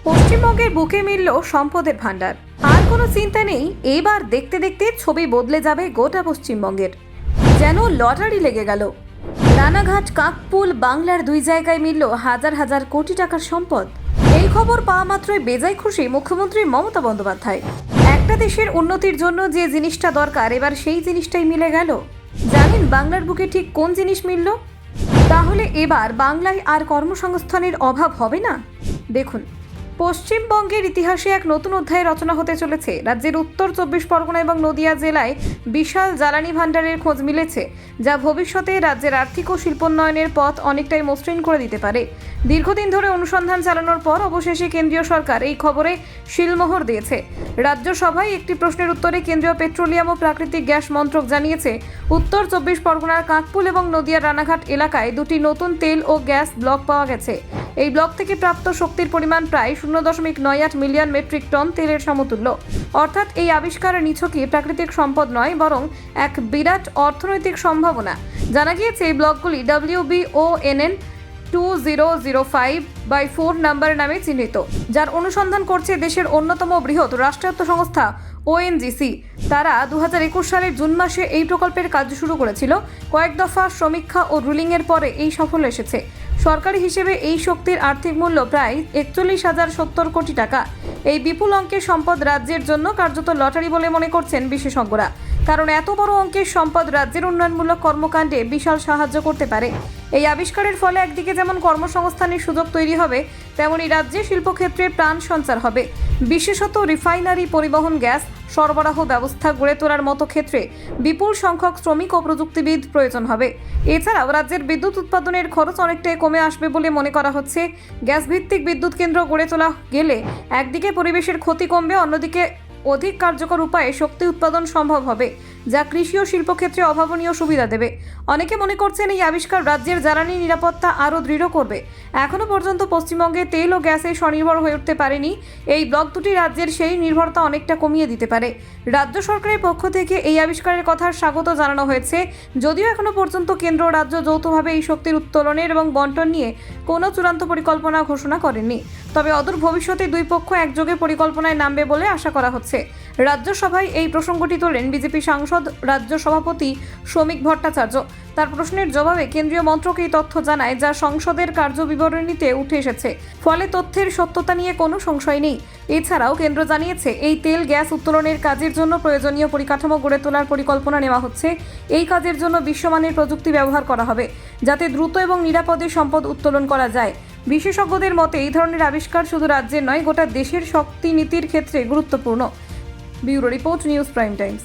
পশ্চিমবঙ্গের বুকে মিলল সম্পদের ভান্ডার। আর কোনো চিন্তা নেই, এবার দেখতে দেখতে ছবি বদলে যাবে গোটা পশ্চিমবঙ্গের। যেন লটারি লেগে গেল। রানাঘাট, কাকপুল, বাংলার দুই জায়গায় মিলল হাজার হাজার কোটি টাকার সম্পদ। এই খবর পাওয়া মাত্রই বেজায় খুশি মুখ্যমন্ত্রী মমতা বন্দ্যোপাধ্যায়। একটা দেশের উন্নতির জন্য যে জিনিসটা দরকার, এবার সেই জিনিসটাই মিলে গেল। জানেন বাংলার বুকে ঠিক কোন জিনিস মিলল? তাহলে এবার বাংলায় আর কর্মসংস্থানের অভাব হবে না। দেখুন, পশ্চিমবঙ্গের ইতিহাসে এক নতুন অধ্যায় রচনা হতে চলেছে। রাজ্যের উত্তর 24 পরগনা এবং নদিয়া জেলায় বিশাল জ্বালানি ভাণ্ডারের খোঁজ মিলেছে, যা ভবিষ্যতে রাজ্যের আর্থিক ও শিল্পোন্নয়নের পথ অনেকটাই মসৃণ করে দিতে পারে। দীর্ঘদিন ধরে অনুসন্ধান চালানোর পর অবশেষে কেন্দ্রীয় সরকার এই খবরে শিলমোহর দিয়েছে। রাজ্যসভায় একটি প্রশ্নের উত্তরে কেন্দ্রীয় পেট্রোলিয়াম ও প্রাকৃতিক গ্যাস মন্ত্রক জানিয়েছে, উত্তর 24 পরগনার কাকপুল এবং নদিয়ার রানাঘাট এলাকায় দুটি নতুন তেল ও গ্যাস ব্লক পাওয়া গেছে। এই ব্লক থেকে প্রাপ্ত শক্তির পরিমাণ প্রায় 0.98 মিলিয়ন মেট্রিক টন তেলের সমতুল্য। অর্থাৎ এই আবিষ্কার নিছকই প্রাকৃতিক সম্পদ নয়, বরং এক বিরাট অর্থনৈতিক সম্ভাবনা। জানা গিয়েছে এই ব্লকগুলি WBONN 2005/4 নম্বর নামে চিহ্নিত, যার অনুসন্ধান করছে দেশের অন্যতম বৃহৎ রাষ্ট্রায়ত্ত সংস্থা ONGC। তারা 2021 সালের জুন মাসে এই প্রকল্পের কাজ শুরু করেছিল। কয়েক দফা সমীক্ষা ও রুলিংয়ের পরে এই সাফল্য এসেছে। সরকারি হিসেবে এই শক্তির আর্থিক মূল্য প্রায় 41,070 কোটি টাকা। এই বিপুল অঙ্কের সম্পদ রাজ্যের জন্য কার্যত লটারি বলে মনে করছেন বিশেষজ্ঞরা, কারণ এত বড় অঙ্কের সম্পদ রাজ্যের উন্নয়নমূলক কর্মকাণ্ডে বিশাল সাহায্য করতে পারে। এই আবিষ্কারের ফলে একদিকে যেমন কর্মসংস্থানের সুযোগ তৈরি হবে, তেমনি রাজ্যে শিল্পক্ষেত্রে প্রাণ সঞ্চার হবে। বিশেষত রিফাইনারি, পরিবহন, গ্যাস সরবরাহ ব্যবস্থা গড়ে তোলার মতো ক্ষেত্রে বিপুল সংখ্যক শ্রমিক ও প্রযুক্তিবিদ প্রয়োজন হবে। এছাড়াও রাজ্যের বিদ্যুৎ উৎপাদনের খরচ অনেকটাই কমে আসবে বলে মনে করা হচ্ছে। গ্যাস ভিত্তিক বিদ্যুৎ কেন্দ্র গড়ে তোলা গেলে একদিকে পরিবেশের ক্ষতি কমবে, অন্যদিকে অধিক কার্যকর উপায়ে শক্তি উৎপাদন সম্ভব হবে, যা কৃষি ও শিল্পক্ষেত্রে অভাবনীয় সুবিধা দেবে। অনেকে মনে করছেন এই আবিষ্কার রাজ্যের জ্বালানি নিরাপত্তা আরও দৃঢ় করবে। এখনও পর্যন্ত পশ্চিমবঙ্গে তেল ও গ্যাসে স্বনির্ভর হয়ে উঠতে পারেনি। এই ব্লক দুটি রাজ্যের সেই নির্ভরতা অনেকটা কমিয়ে দিতে পারে। রাজ্য সরকারের পক্ষ থেকে এই আবিষ্কারের কথা স্বাগত জানানো হয়েছে, যদিও এখনও পর্যন্ত কেন্দ্র ও রাজ্য যৌথভাবে এই শক্তির উত্তোলনের এবং বন্টন নিয়ে কোনো চূড়ান্ত পরিকল্পনা ঘোষণা করেননি। তবে অদূর ভবিষ্যতে দুই পক্ষ একযোগে পরিকল্পনায় নামবে বলে আশা করা হচ্ছে। রাজ্যসভায় এই প্রসঙ্গটি তোলেন বিজেপি সাংসদ রাজ্য সভাপতি শ্রমিক ভট্টাচার্য। তার প্রশ্নের জবাবে কেন্দ্রীয় মন্ত্রক এই তথ্য জানায়, যা সংসদের কার্যবিবরণীতে উঠে এসেছে। ফলে তথ্যের সত্যতা নিয়ে কোনো সংশয় নেই। এছাড়াও কেন্দ্র জানিয়েছে, এই তেল গ্যাস উত্তোলনের কাজের জন্য প্রয়োজনীয় পরিকাঠামো গড়ে তোলার পরিকল্পনা নেওয়া হচ্ছে। এই কাজের জন্য বিশ্বমানের প্রযুক্তি ব্যবহার করা হবে, যাতে দ্রুত এবং নিরাপদে সম্পদ উত্তোলন করা যায়। বিশেষজ্ঞদের মতে এই ধরনের আবিষ্কার শুধু রাজ্যের নয়, গোটা দেশের শক্তি নীতির ক্ষেত্রে গুরুত্বপূর্ণ। Bureau report, news prime Times.